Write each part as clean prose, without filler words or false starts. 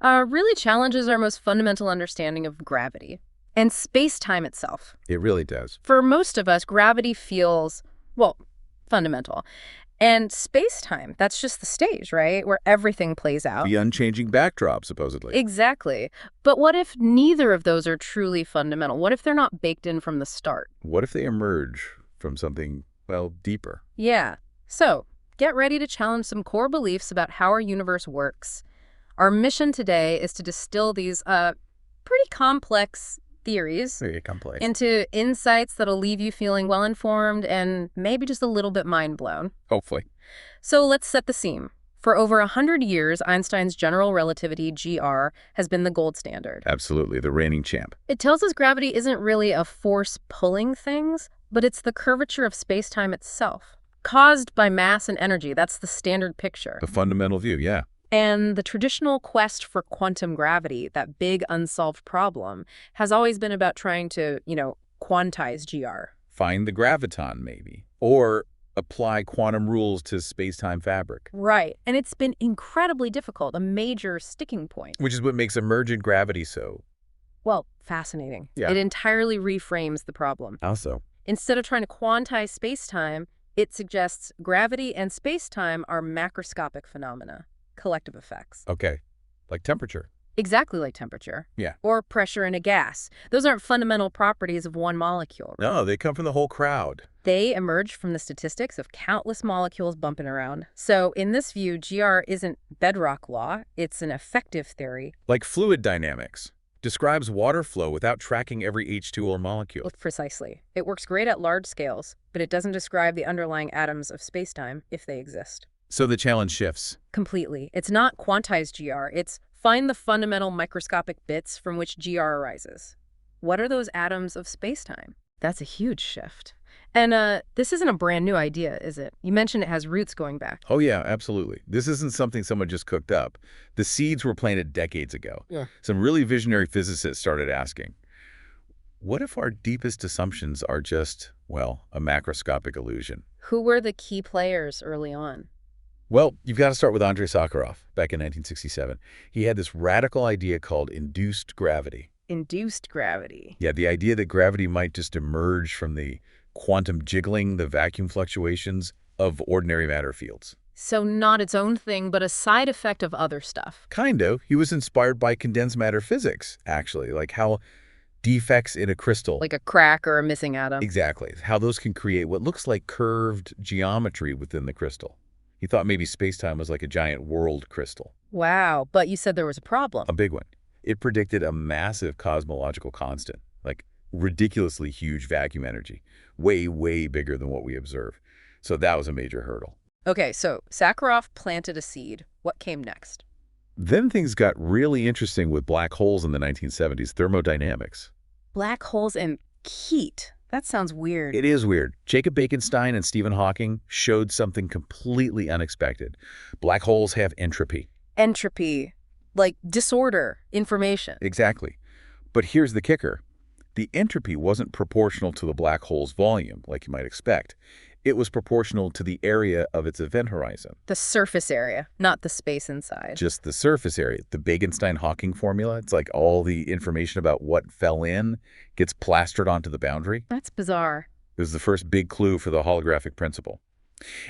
really challenges our most fundamental understanding of gravity and space-time itself. It really does. For most of us, gravity feels, well, fundamental. And space-time, that's just the stage, right? Where everything plays out. The unchanging backdrop, supposedly. Exactly. But what if neither of those are truly fundamental? What if they're not baked in from the start? What if they emerge from something, well, deeper? Yeah. So, get ready to challenge some core beliefs about how our universe works. Our mission today is to distill these pretty complex theories Very complex. into insights that'll leave you feeling well-informed and maybe just a little bit mind-blown. Hopefully. So let's set the scene. For over 100 years, Einstein's general relativity, GR, has been the gold standard. Absolutely, the reigning champ. It tells us gravity isn't really a force pulling things, but it's the curvature of space-time itself, caused by mass and energy. That's the standard picture. The fundamental view, yeah. And the traditional quest for quantum gravity, that big unsolved problem, has always been about trying to, quantize GR. Find the graviton, maybe. Or apply quantum rules to space-time fabric. Right. And it's been incredibly difficult, a major sticking point. Which is what makes emergent gravity so... Well, fascinating. Yeah. It entirely reframes the problem. How so? Instead of trying to quantize space-time, it suggests gravity and space-time are macroscopic phenomena, collective effects. Okay. Like temperature. Exactly like temperature. Yeah. Or pressure in a gas. Those aren't fundamental properties of one molecule. No, they come from the whole crowd. They emerge from the statistics of countless molecules bumping around. So in this view, GR isn't bedrock law, it's an effective theory. Like fluid dynamics. Describes water flow without tracking every H2O molecule. Precisely. It works great at large scales, but it doesn't describe the underlying atoms of spacetime if they exist. So the challenge shifts. Completely. It's not quantize GR, it's find the fundamental microscopic bits from which GR arises. What are those atoms of spacetime? That's a huge shift. And this isn't a brand new idea, is it? You mentioned it has roots going back. Oh yeah, absolutely. This isn't something someone just cooked up. The seeds were planted decades ago. Yeah. Some really visionary physicists started asking, what if our deepest assumptions are just, well, a macroscopic illusion? Who were the key players early on? Well, you've got to start with Andrei Sakharov back in 1967. He had this radical idea called induced gravity. Induced gravity. Yeah, the idea that gravity might just emerge from the quantum jiggling, the vacuum fluctuations of ordinary matter fields. So not its own thing, but a side effect of other stuff. Kind of. He was inspired by condensed matter physics, actually, like how defects in a crystal... Like a crack or a missing atom. Exactly. How those can create what looks like curved geometry within the crystal. He thought maybe space-time was like a giant world crystal. Wow, but you said there was a problem. A big one. It predicted a massive cosmological constant, like ridiculously huge vacuum energy, way, way bigger than what we observe. So that was a major hurdle. Okay, so Sakharov planted a seed. What came next? Then things got really interesting with black holes in the 1970s, thermodynamics. Black holes and heat. That sounds weird. It is weird. Jacob Bekenstein and Stephen Hawking showed something completely unexpected. Black holes have entropy. Entropy, like disorder, information. Exactly. But here's the kicker. The entropy wasn't proportional to the black hole's volume, like you might expect. It was proportional to the area of its event horizon. The surface area, not the space inside. Just the surface area. The Bekenstein-Hawking formula, it's like all the information about what fell in gets plastered onto the boundary. That's bizarre. It was the first big clue for the holographic principle.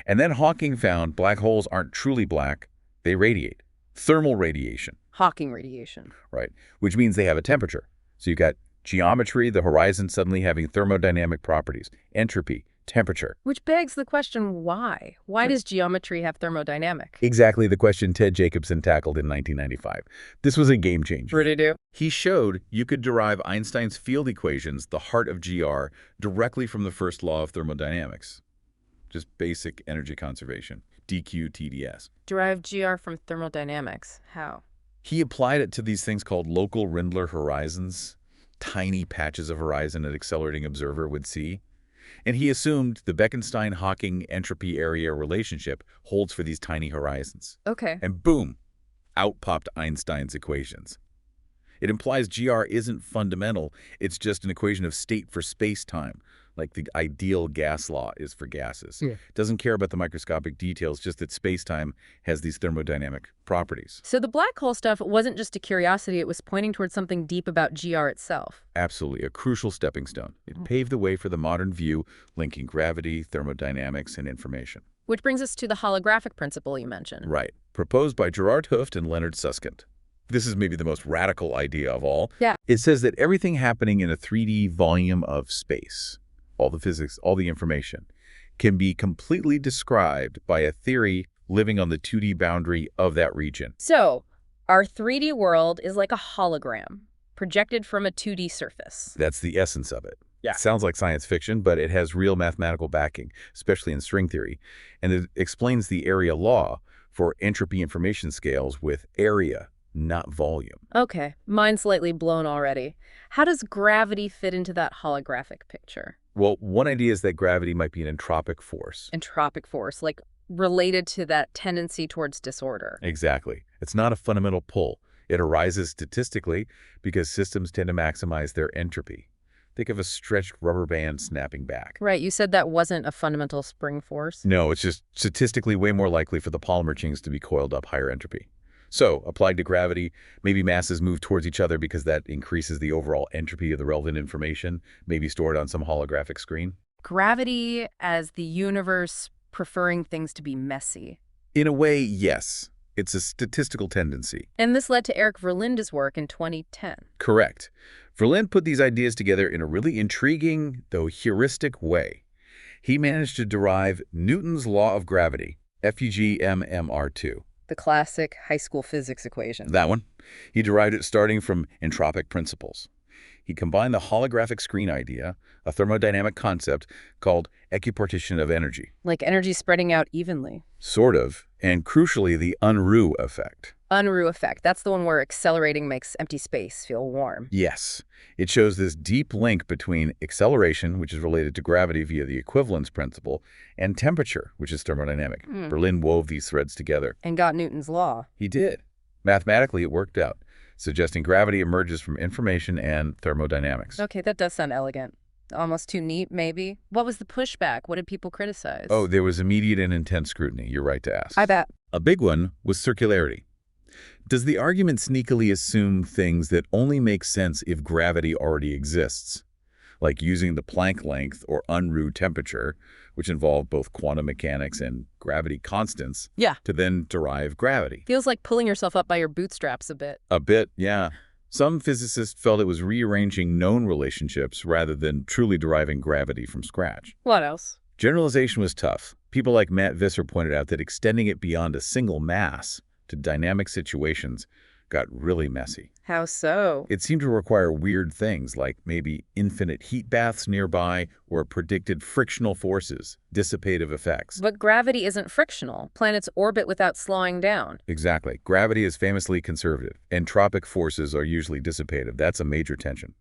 And then Hawking found black holes aren't truly black. They radiate. Thermal radiation. Hawking radiation. Right, which means they have a temperature. So you've got geometry, the horizon suddenly having thermodynamic properties, entropy, temperature. Which begs the question, why? Why does geometry have thermodynamic? Exactly the question Ted Jacobson tackled in 1995. This was a game changer. What did he do? He showed you could derive Einstein's field equations, the heart of GR, directly from the first law of thermodynamics. Just basic energy conservation, dq TdS. Derive GR from thermodynamics. How? He applied it to these things called local Rindler horizons, tiny patches of horizon an accelerating observer would see. And he assumed the Bekenstein-Hawking entropy area relationship holds for these tiny horizons. Okay. And boom, out popped Einstein's equations. It implies GR isn't fundamental, it's just an equation of state for space-time, like the ideal gas law is for gases. Yeah. Doesn't care about the microscopic details, just that space-time has these thermodynamic properties. So the black hole stuff wasn't just a curiosity, it was pointing towards something deep about GR itself. Absolutely, a crucial stepping stone. It paved the way for the modern view linking gravity, thermodynamics, and information. Which brings us to the holographic principle you mentioned. Right. Proposed by Gerard Hooft and Leonard Susskind. This is maybe the most radical idea of all. Yeah. It says that everything happening in a 3D volume of space, all the physics, all the information, can be completely described by a theory living on the 2D boundary of that region. So, our 3D world is like a hologram, projected from a 2D surface. That's the essence of it. Yeah. It sounds like science fiction, but it has real mathematical backing, especially in string theory. And it explains the area law for entropy information scales with area, not volume. Okay, mine's slightly blown already. How does gravity fit into that holographic picture? Well, one idea is that gravity might be an entropic force. Entropic force, like related to that tendency towards disorder. Exactly. It's not a fundamental pull. It arises statistically because systems tend to maximize their entropy. Think of a stretched rubber band snapping back. Right, you said that wasn't a fundamental spring force? No, it's just statistically way more likely for the polymer chains to be coiled up higher entropy. So, applied to gravity, maybe masses move towards each other because that increases the overall entropy of the relevant information, maybe stored on some holographic screen. Gravity as the universe preferring things to be messy. In a way, yes. It's a statistical tendency. And this led to Eric Verlinde's work in 2010. Correct. Verlinde put these ideas together in a really intriguing, though heuristic way. He managed to derive Newton's law of gravity, FUG-MMR2. The classic high school physics equation. That one. He derived it starting from entropic principles. He combined the holographic screen idea, a thermodynamic concept called equipartition of energy. Like energy spreading out evenly. Sort of, and crucially, the Unruh effect. Unruh effect. That's the one where accelerating makes empty space feel warm. Yes. It shows this deep link between acceleration, which is related to gravity via the equivalence principle, and temperature, which is thermodynamic. Verlinde wove these threads together. And got Newton's law. He did. Mathematically, it worked out, suggesting gravity emerges from information and thermodynamics. Okay, that does sound elegant. Almost too neat, maybe. What was the pushback? What did people criticize? Oh, there was immediate and intense scrutiny. You're right to ask. I bet. A big one was circularity. Does the argument sneakily assume things that only make sense if gravity already exists, like using the Planck length or Unruh temperature, which involve both quantum mechanics and gravity constants, to then derive gravity? Feels like pulling yourself up by your bootstraps a bit. A bit, yeah. Some physicists felt it was rearranging known relationships rather than truly deriving gravity from scratch. What else? Generalization was tough. People like Matt Visser pointed out that extending it beyond a single mass to dynamic situations got really messy. How so? It seemed to require weird things like maybe infinite heat baths nearby or predicted frictional forces, dissipative effects. But gravity isn't frictional. Planets orbit without slowing down. Exactly. Gravity is famously conservative. Entropic forces are usually dissipative. That's a major tension.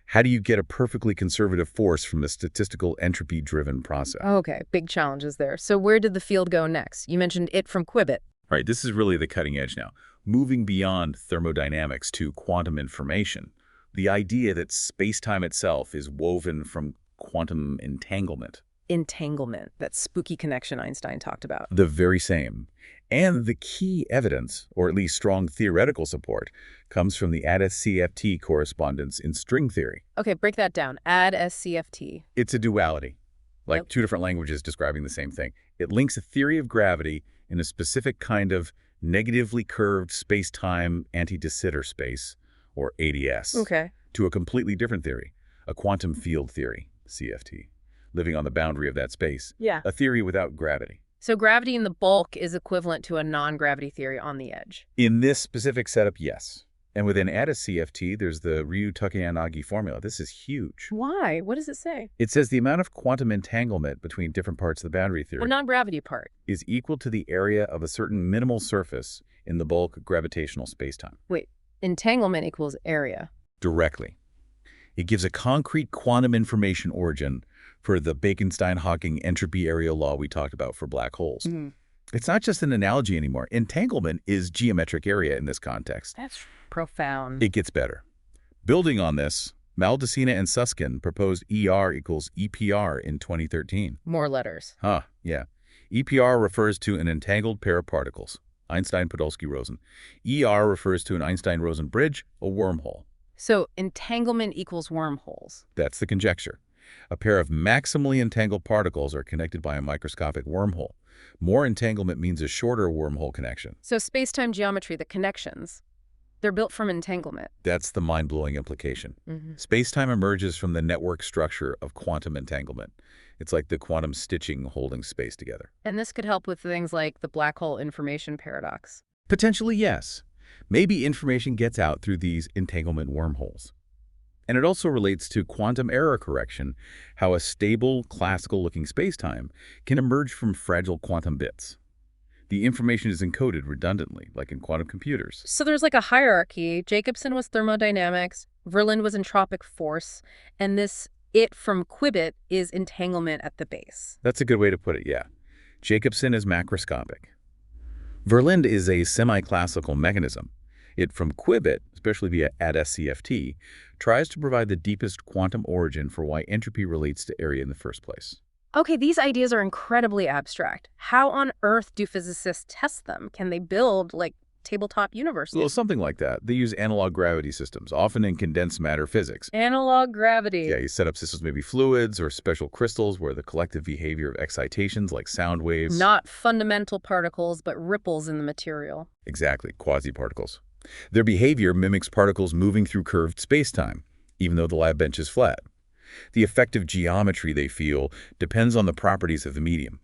How do you get a perfectly conservative force from a statistical entropy-driven process? Okay, big challenges there. So where did the field go next? You mentioned it from Quibbit. All right, this is really the cutting edge now. Moving beyond thermodynamics to quantum information, the idea that space-time itself is woven from quantum entanglement. Entanglement, that spooky connection Einstein talked about. The very same. And the key evidence, or at least strong theoretical support, comes from the add-SCFT correspondence in string theory. Okay, break that down. Add SCFT. It's a duality, like two different languages describing the same thing. It links a theory of gravity in a specific kind of negatively curved space-time anti-de Sitter space, or ADS, to a completely different theory, a quantum field theory, CFT, living on the boundary of that space, a theory without gravity. So gravity in the bulk is equivalent to a non-gravity theory on the edge. In this specific setup, yes. And within ADA-CFT, there's the Ryu-Takayanagi formula. This is huge. Why? What does it say? It says the amount of quantum entanglement between different parts of the boundary theory Well, non-gravity part. is equal to the area of a certain minimal surface in the bulk gravitational spacetime. Wait, entanglement equals area. Directly. It gives a concrete quantum information origin for the Bekenstein-Hawking entropy area law we talked about for black holes. It's not just an analogy anymore. Entanglement is geometric area in this context. That's profound. It gets better. Building on this, Maldacena and Susskind proposed ER equals EPR in 2013. More letters. Yeah. EPR refers to an entangled pair of particles, Einstein-Podolsky-Rosen. ER refers to an Einstein-Rosen bridge, a wormhole. So entanglement equals wormholes. That's the conjecture. A pair of maximally entangled particles are connected by a microscopic wormhole. More entanglement means a shorter wormhole connection. So space-time geometry, the connections, they're built from entanglement. That's the mind-blowing implication. Space-time emerges from the network structure of quantum entanglement. It's like the quantum stitching holding space together. And this could help with things like the black hole information paradox. Potentially, yes. Maybe information gets out through these entanglement wormholes. And it also relates to quantum error correction, how a stable, classical-looking spacetime can emerge from fragile quantum bits. The information is encoded redundantly, like in quantum computers. So there's like a hierarchy. Jacobson was thermodynamics, Verlinde was entropic force, and this it from Quibit is entanglement at the base. That's a good way to put it, yeah. Jacobson is macroscopic. Verlinde is a semi-classical mechanism. It from Quibit, especially at SCFT, tries to provide the deepest quantum origin for why entropy relates to area in the first place. Okay, these ideas are incredibly abstract. How on earth do physicists test them? Can they build, like, tabletop universes? Well, something like that. They use analog gravity systems, often in condensed matter physics. Analog gravity. Yeah, you set up systems, maybe fluids or special crystals where the collective behavior of excitations like sound waves. Not fundamental particles, but ripples in the material. Exactly, quasi-particles. Their behavior mimics particles moving through curved spacetime, even though the lab bench is flat. The effective geometry they feel depends on the properties of the medium.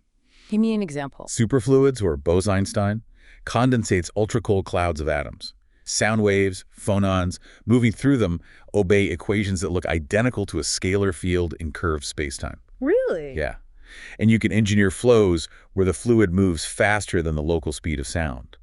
Give me an example. Superfluids, or Bose-Einstein, condensates ultra-cold clouds of atoms. Sound waves, phonons, moving through them obey equations that look identical to a scalar field in curved spacetime. Really? Yeah. And you can engineer flows where the fluid moves faster than the local speed of sound.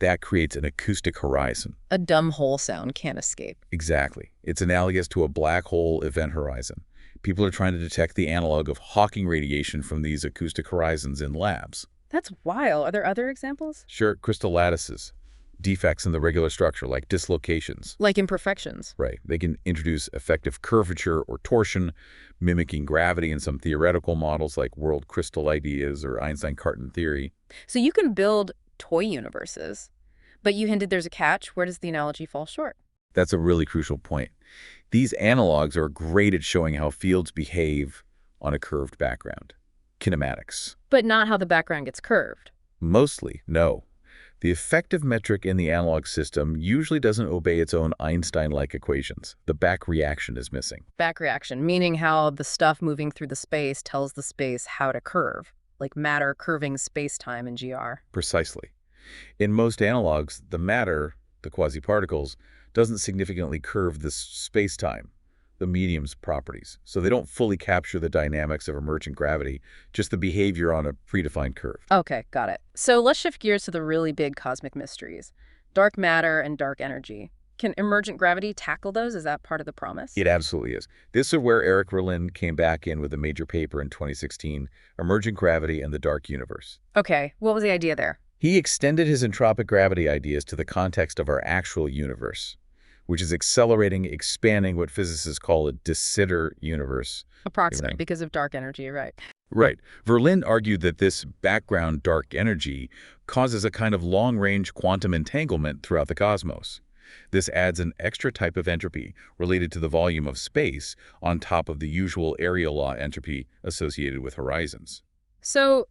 That creates an acoustic horizon. A dumb hole sound can't escape. Exactly. It's analogous to a black hole event horizon. People are trying to detect the analog of Hawking radiation from these acoustic horizons in labs. That's wild. Are there other examples? Sure, crystal lattices, defects in the regular structure like dislocations. Like imperfections. Right. They can introduce effective curvature or torsion, mimicking gravity in some theoretical models like world crystal ideas or Einstein-Cartan theory. So you can build toy universes, but you hinted there's a catch. Where does the analogy fall short? That's a really crucial point. These analogs are great at showing how fields behave on a curved background. Kinematics. But not how the background gets curved. Mostly, no. The effective metric in the analog system usually doesn't obey its own Einstein-like equations. The back reaction is missing. Back reaction, meaning how the stuff moving through the space tells the space how to curve, like matter curving space-time in GR. Precisely. In most analogs, the matter, the quasi-particles, doesn't significantly curve the space-time, the medium's properties. So they don't fully capture the dynamics of emergent gravity, just the behavior on a predefined curve. Okay, got it. So let's shift gears to the really big cosmic mysteries. Dark matter and dark energy. Can emergent gravity tackle those? Is that part of the promise? It absolutely is. This is where Eric Verlinde came back in with a major paper in 2016, Emergent Gravity and the Dark Universe. Okay, what was the idea there? He extended his entropic gravity ideas to the context of our actual universe, which is accelerating, expanding what physicists call a de Sitter universe. Approximately, because of dark energy, right? Right. Verlinde argued that this background dark energy causes a kind of long-range quantum entanglement throughout the cosmos. This adds an extra type of entropy related to the volume of space on top of the usual area law entropy associated with horizons. So,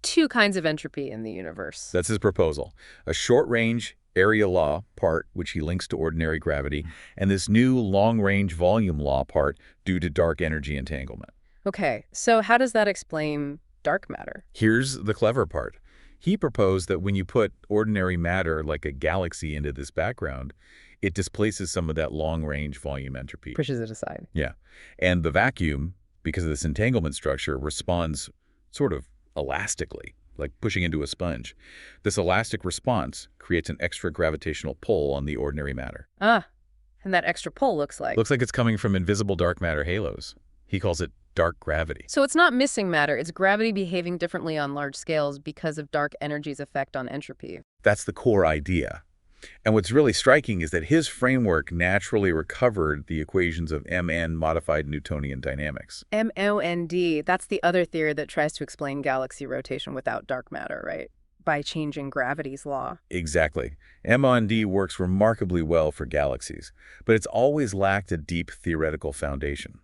two kinds of entropy in the universe. That's his proposal. A short-range area law part, which he links to ordinary gravity, and this new long-range volume law part due to dark energy entanglement. Okay, so how does that explain dark matter? Here's the clever part. He proposed that when you put ordinary matter like a galaxy into this background, it displaces some of that long-range volume entropy. Pushes it aside. Yeah. And the vacuum, because of this entanglement structure, responds sort of elastically, like pushing into a sponge. This elastic response creates an extra gravitational pull on the ordinary matter. Ah, and that extra pull looks like? Looks like it's coming from invisible dark matter halos. He calls it dark gravity. So it's not missing matter, it's gravity behaving differently on large scales because of dark energy's effect on entropy. That's the core idea. And what's really striking is that his framework naturally recovered the equations of MN modified Newtonian dynamics. MOND, that's the other theory that tries to explain galaxy rotation without dark matter, right? By changing gravity's law. Exactly. MOND works remarkably well for galaxies, but it's always lacked a deep theoretical foundation.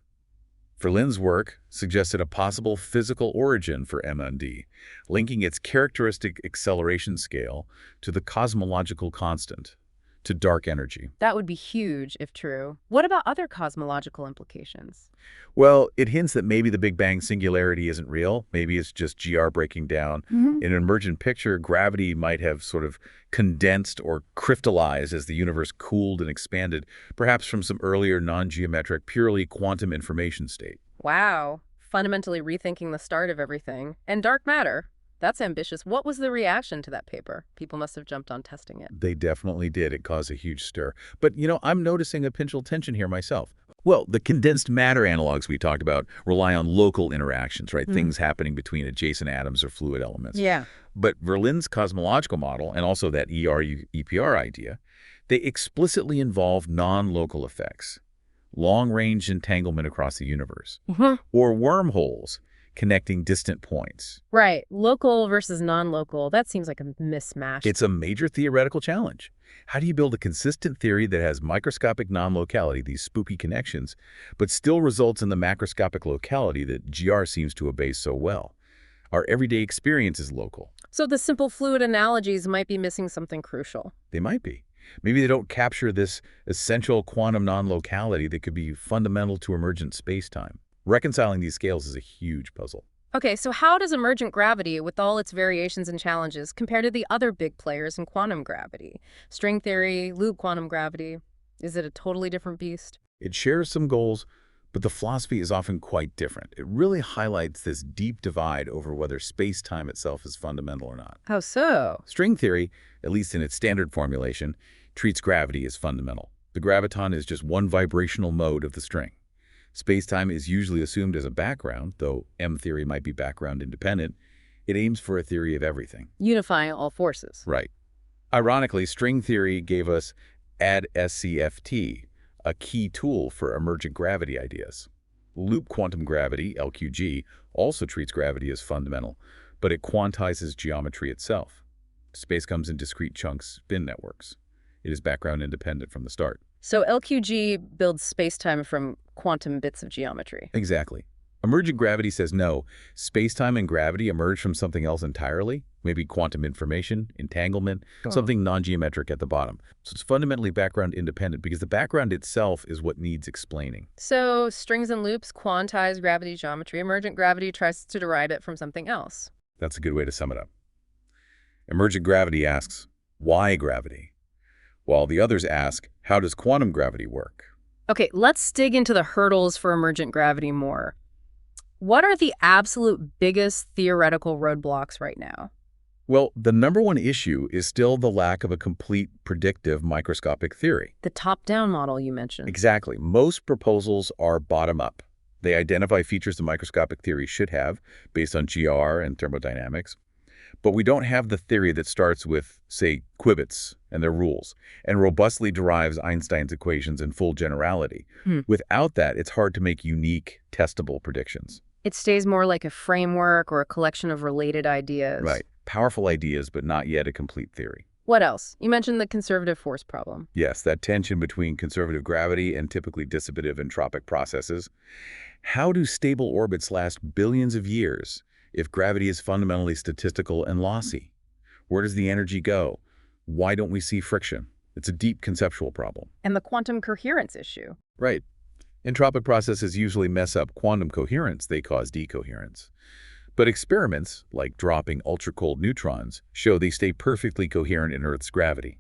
Verlin's work suggested a possible physical origin for MOND, linking its characteristic acceleration scale to the cosmological constant, to dark energy. That would be huge if true. What about other cosmological implications? Well, it hints that maybe the Big Bang singularity isn't real. Maybe it's just GR breaking down. In an emergent picture, gravity might have sort of condensed or crystallized as the universe cooled and expanded, perhaps from some earlier non-geometric, purely quantum information state. Wow. Fundamentally rethinking the start of everything. And dark matter. That's ambitious. What was the reaction to that paper? People must have jumped on testing it. They definitely did. It caused a huge stir. But, I'm noticing a potential tension here myself. Well, the condensed matter analogs we talked about rely on local interactions, right? Things happening between adjacent atoms or fluid elements. Yeah. But Verlin's cosmological model, and also that EPR idea, they explicitly involve non-local effects, long-range entanglement across the universe, or wormholes connecting distant points. Right. Local versus non-local. That seems like a mismatch. It's a major theoretical challenge. How do you build a consistent theory that has microscopic non-locality, these spooky connections, but still results in the macroscopic locality that GR seems to obey so well? Our everyday experience is local. So the simple fluid analogies might be missing something crucial. They might be. Maybe they don't capture this essential quantum non-locality that could be fundamental to emergent spacetime. Reconciling these scales is a huge puzzle. Okay, so how does emergent gravity, with all its variations and challenges, compare to the other big players in quantum gravity? String theory, loop quantum gravity. Is it a totally different beast? It shares some goals, but the philosophy is often quite different. It really highlights this deep divide over whether space-time itself is fundamental or not. How so? String theory, at least in its standard formulation, treats gravity as fundamental. The graviton is just one vibrational mode of the string. Spacetime is usually assumed as a background, though M theory might be background independent. It aims for a theory of everything. Unifying all forces. Right. Ironically, string theory gave us AD-SCFT, a key tool for emergent gravity ideas. Loop quantum gravity, LQG, also treats gravity as fundamental, but it quantizes geometry itself. Space comes in discrete chunks, spin networks. It is background independent from the start. So LQG builds spacetime from quantum bits of geometry. Exactly. Emergent gravity says no. Spacetime and gravity emerge from something else entirely, maybe quantum information, entanglement, something non-geometric at the bottom. So it's fundamentally background independent because the background itself is what needs explaining. So strings and loops quantize gravity geometry. Emergent gravity tries to derive it from something else. That's a good way to sum it up. Emergent gravity asks, why gravity? While the others ask, how does quantum gravity work? Okay, let's dig into the hurdles for emergent gravity more. What are the absolute biggest theoretical roadblocks right now? Well, the number one issue is still the lack of a complete predictive microscopic theory. The top-down model you mentioned. Exactly. Most proposals are bottom-up. They identify features the microscopic theory should have based on GR and thermodynamics. But we don't have the theory that starts with, say, qubits and their rules, and robustly derives Einstein's equations in full generality. Without that, it's hard to make unique, testable predictions. It stays more like a framework or a collection of related ideas. Right. Powerful ideas, but not yet a complete theory. What else? You mentioned the conservative force problem. Yes, that tension between conservative gravity and typically dissipative entropic processes. How do stable orbits last billions of years if gravity is fundamentally statistical and lossy? Where does the energy go? Why don't we see friction? It's a deep conceptual problem. And the quantum coherence issue. Right. Entropic processes usually mess up quantum coherence. They cause decoherence. But experiments, like dropping ultra-cold neutrons, show they stay perfectly coherent in Earth's gravity.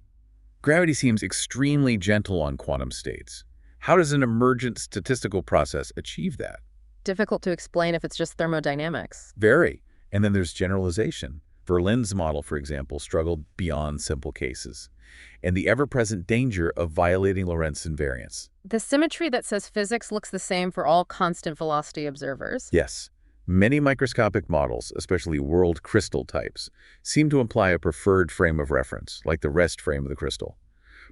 Gravity seems extremely gentle on quantum states. How does an emergent statistical process achieve that? Difficult to explain if it's just thermodynamics. Very. And then there's generalization. Verlin's model, for example, struggled beyond simple cases. And the ever-present danger of violating Lorentz invariance. The symmetry that says physics looks the same for all constant velocity observers. Yes. Many microscopic models, especially world crystal types, seem to imply a preferred frame of reference, like the rest frame of the crystal.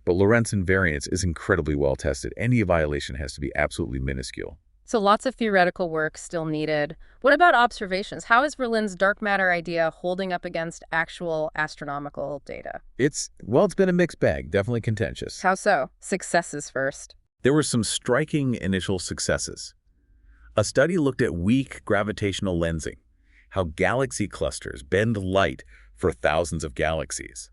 But Lorentz invariance is incredibly well tested. Any violation has to be absolutely minuscule. So lots of theoretical work still needed. What about observations? How is Verlin's dark matter idea holding up against actual astronomical data? It's been a mixed bag, definitely contentious. How so? Successes first. There were some striking initial successes. A study looked at weak gravitational lensing, how galaxy clusters bend light for thousands of galaxies.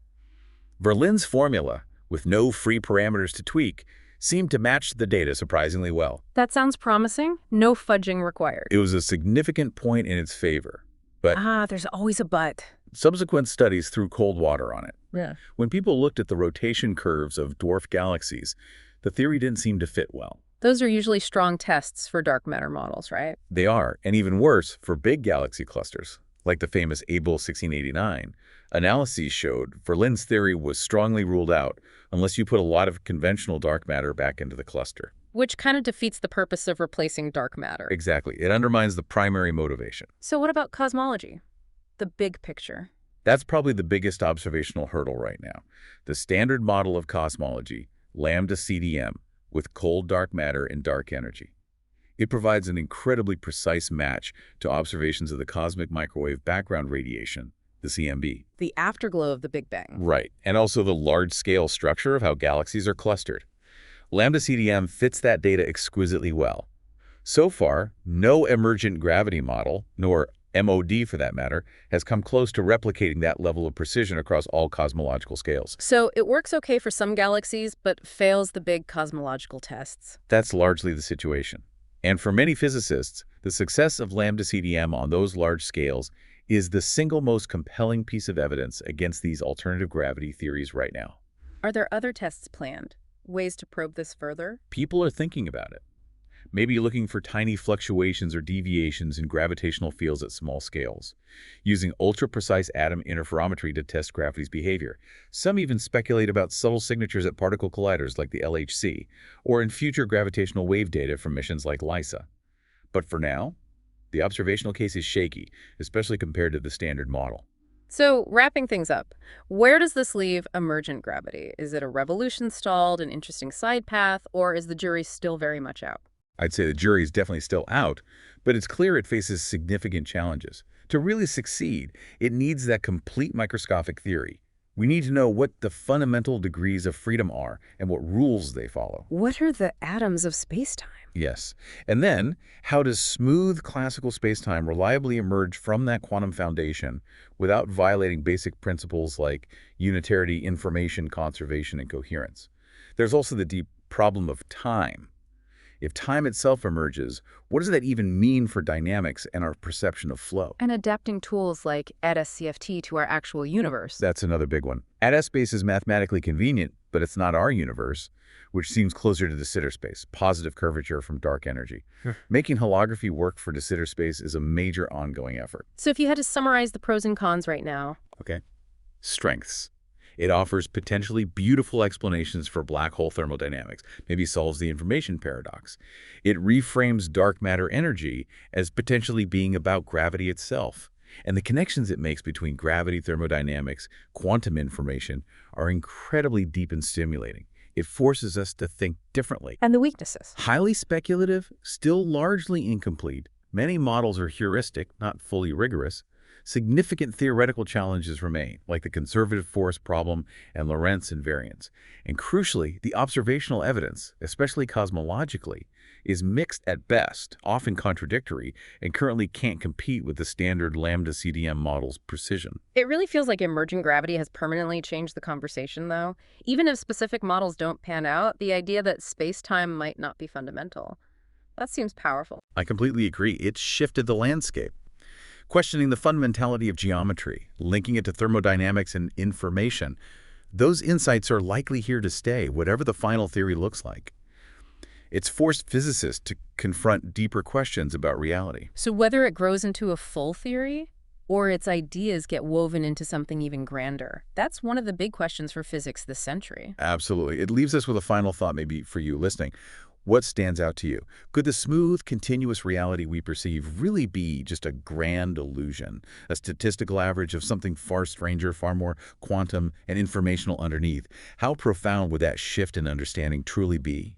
Verlin's formula, with no free parameters to tweak, seemed to match the data surprisingly well. That sounds promising. No fudging required. It was a significant point in its favor, but There's always a but. subsequent studies threw cold water on it. Yeah. When people looked at the rotation curves of dwarf galaxies, the theory didn't seem to fit well. Those are usually strong tests for dark matter models, right? They are, and even worse, for big galaxy clusters, like the famous Abel 1689. Analyses showed Verlin's theory was strongly ruled out unless you put a lot of conventional dark matter back into the cluster. Which kind of defeats the purpose of replacing dark matter. Exactly. It undermines the primary motivation. So what about cosmology? The big picture. That's probably the biggest observational hurdle right now. The standard model of cosmology, lambda CDM, with cold dark matter and dark energy. It provides an incredibly precise match to observations of the cosmic microwave background radiation, the CMB. The afterglow of the Big Bang. Right, and also the large-scale structure of how galaxies are clustered. Lambda CDM fits that data exquisitely well. So far, no emergent gravity model, nor MOD for that matter, has come close to replicating that level of precision across all cosmological scales. So it works okay for some galaxies, but fails the big cosmological tests. That's largely the situation. And for many physicists, the success of lambda CDM on those large scales is the single most compelling piece of evidence against these alternative gravity theories right now. Are there other tests planned? Ways to probe this further? People are thinking about it. Maybe looking for tiny fluctuations or deviations in gravitational fields at small scales, using ultra-precise atom interferometry to test gravity's behavior. Some even speculate about subtle signatures at particle colliders like the LHC, or in future gravitational wave data from missions like LISA. But for now, the observational case is shaky, especially compared to the standard model. So, wrapping things up, where does this leave emergent gravity? Is it a revolution stalled, an interesting side path, or is the jury still very much out? I'd say the jury is definitely still out, but it's clear it faces significant challenges. To really succeed, it needs that complete microscopic theory. We need to know what the fundamental degrees of freedom are and what rules they follow. What are the atoms of spacetime? Yes. And then, how does smooth classical spacetime reliably emerge from that quantum foundation without violating basic principles like unitarity, information conservation, and coherence? There's also the deep problem of time. If time itself emerges, what does that even mean for dynamics and our perception of flow? And adapting tools like ADS-CFT to our actual universe. That's another big one. ADS space is mathematically convenient, but it's not our universe, which seems closer to de Sitter space, positive curvature from dark energy. Making holography work for de Sitter space is a major ongoing effort. So if you had to summarize the pros and cons right now. Okay. Strengths. It offers potentially beautiful explanations for black hole thermodynamics, maybe solves the information paradox. It reframes dark matter energy as potentially being about gravity itself. And the connections it makes between gravity, thermodynamics, quantum information are incredibly deep and stimulating. It forces us to think differently. And the weaknesses. Highly speculative, still largely incomplete. Many models are heuristic, not fully rigorous. Significant theoretical challenges remain, like the conservative force problem and Lorentz invariance. And crucially, the observational evidence, especially cosmologically, is mixed at best, often contradictory, and currently can't compete with the standard lambda CDM model's precision. It really feels like emergent gravity has permanently changed the conversation, though. Even if specific models don't pan out, the idea that space-time might not be fundamental. That seems powerful. I completely agree. It's shifted the landscape. Questioning the fundamentality of geometry, linking it to thermodynamics and information, those insights are likely here to stay, whatever the final theory looks like. It's forced physicists to confront deeper questions about reality. So whether it grows into a full theory, or its ideas get woven into something even grander, that's one of the big questions for physics this century. Absolutely. It leaves us with a final thought maybe for you listening. What stands out to you? Could the smooth, continuous reality we perceive really be just a grand illusion, a statistical average of something far stranger, far more quantum and informational underneath? How profound would that shift in understanding truly be?